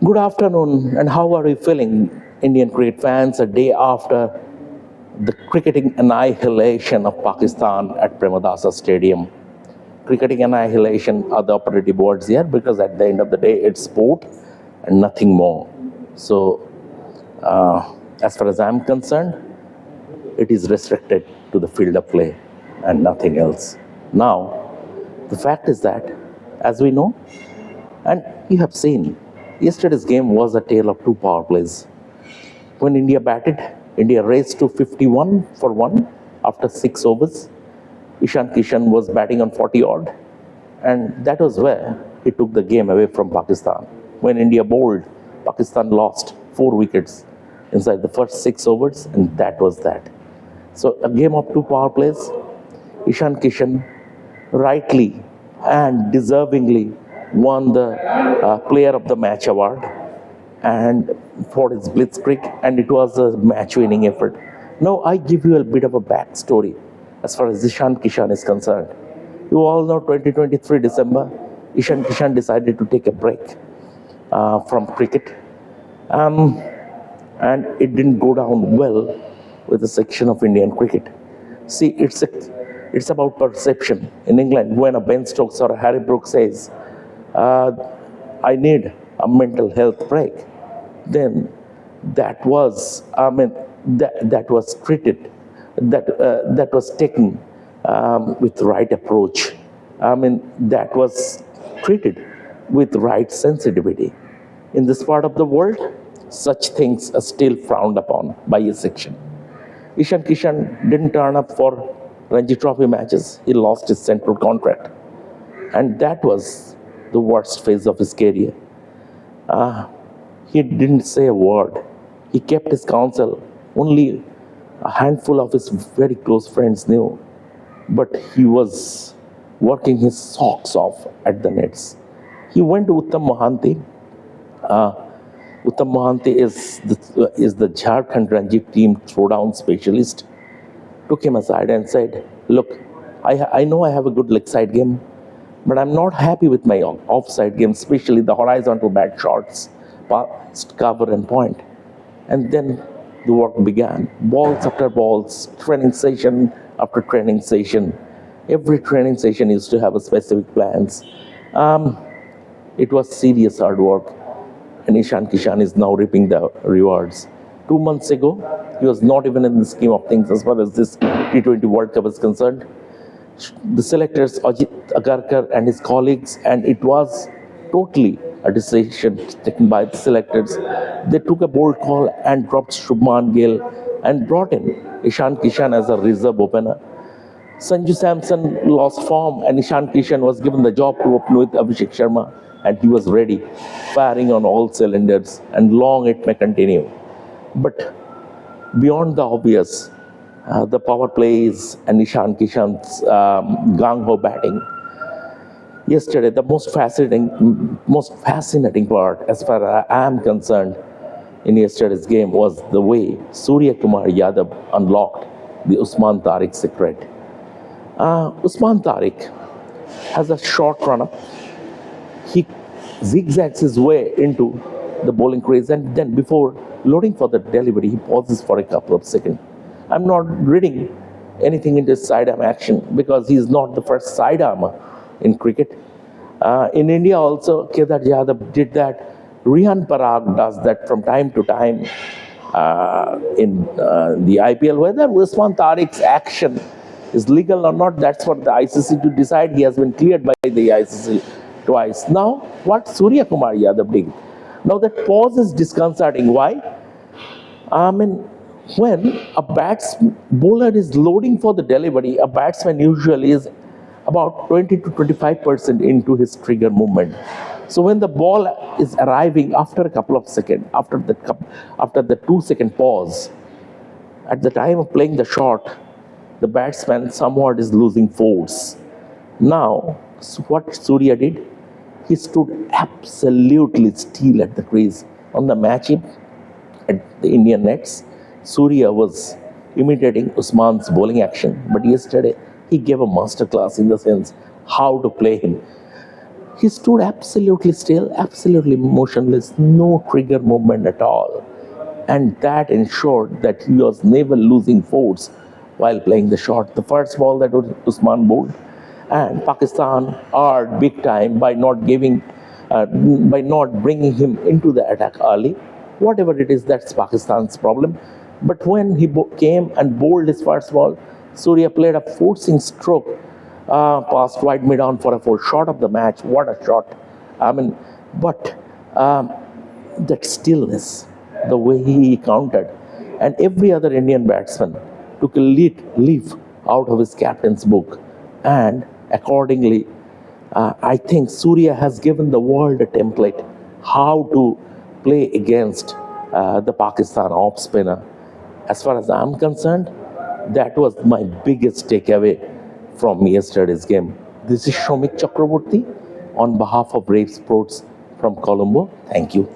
Good afternoon, and how are you feeling, Indian cricket fans, a day after the cricketing annihilation of Pakistan at Premadasa Stadium? Cricketing annihilation are the operative words here because at the end of the day, it's sport and nothing more. So, as far as I'm concerned, it is restricted to the field of play and nothing else. Now, the fact is that, as we know, and you have seen, yesterday's game was a tale of two power plays. When India batted, India raced to 51 for 1 after 6 overs. Ishan Kishan was batting on 40 odd, and that was where he took the game away from Pakistan. When India bowled, Pakistan lost 4 wickets inside the first 6 overs, and that was that. So, a game of two power plays. Ishan Kishan rightly and deservingly won the Player of the Match award and for his blitzkrieg, and it was a match-winning effort. Now, I give you a bit of a backstory as far as Ishan Kishan is concerned. You all know 2023 December, Ishan Kishan decided to take a break from cricket, and it didn't go down well with a section of Indian cricket. See, it's about perception. In England, when a Ben Stokes or a Harry Brooks says, I need a mental health break, then that was, that was treated, that was taken with the right approach. That was treated with right sensitivity. In this part of the world, such things are still frowned upon by a section. Ishan Kishan didn't turn up for Ranji Trophy matches. He lost his central contract. And that was the worst phase of his career. He didn't say a word. He kept his counsel. Only a handful of his very close friends knew. But he was working his socks off at the nets. He went to Uttam Mohanty. Uttam Mohanty is the Jharkhand Ranji team throwdown specialist. Took him aside and said, look, I know I have a good leg side game, but I'm not happy with my offside game, especially the horizontal bat shots, past cover and point. And then the work began. Balls after balls, training session after training session. Every training session used to have a specific plans. It was serious hard work. And Ishan Kishan is now reaping the rewards. 2 months ago, he was not even in the scheme of things as far as this T20 World Cup is concerned. The selectors, Ajit Agarkar and his colleagues, and it was totally a decision taken by the selectors. They took a bold call and dropped Shubman Gill and brought in Ishan Kishan as a reserve opener. Sanju Samson lost form and Ishan Kishan was given the job to open with Abhishek Sharma, and he was ready, firing on all cylinders, and long it may continue. But beyond the obvious, the power plays and Ishan Kishan's gung-ho batting. Yesterday, the most fascinating part, as far as I am concerned, in yesterday's game was the way Suryakumar Yadav unlocked the Usman Tariq secret. Usman Tariq has a short run-up. He zigzags his way into the bowling crease, and then before loading for the delivery, he pauses for a couple of seconds. I'm not reading anything into his sidearm action because he's not the first sidearmer in cricket. In India also, Kedar Jadhav did that. Rihan Parag does that from time to time in the IPL. Whether Usman Tariq's action is legal or not, that's for the ICC to decide. He has been cleared by the ICC twice. Now, what Suryakumar Yadav did? Now that pause is disconcerting. Why? When a bowler is loading for the delivery, a batsman usually is about 20 to 25% into his trigger movement. So when the ball is arriving after a couple of seconds, after the 2-second pause, at the time of playing the shot, the batsman somewhat is losing force. Now, what Surya did, he stood absolutely still at the crease. On the match at the Indian nets, Surya was imitating Usman's bowling action, but yesterday he gave a masterclass in the sense how to play him. He stood absolutely still, absolutely motionless, no trigger movement at all. And that ensured that he was never losing force while playing the shot. The first ball that Usman bowled, and Pakistan are big time by not bringing him into the attack early. Whatever it is, that's Pakistan's problem. But when he came and bowled his first ball, Surya played a forcing stroke past wide mid-on for a full shot of the match. What a shot! I mean, but that stillness, the way he countered, and every other Indian batsman took a leaf out of his captain's book, and accordingly, I think Surya has given the world a template how to play against the Pakistan off spinner. As far as I'm concerned, that was my biggest takeaway from yesterday's game. This is Shamik Chakrabarty on behalf of Revsportz from Colombo. Thank you.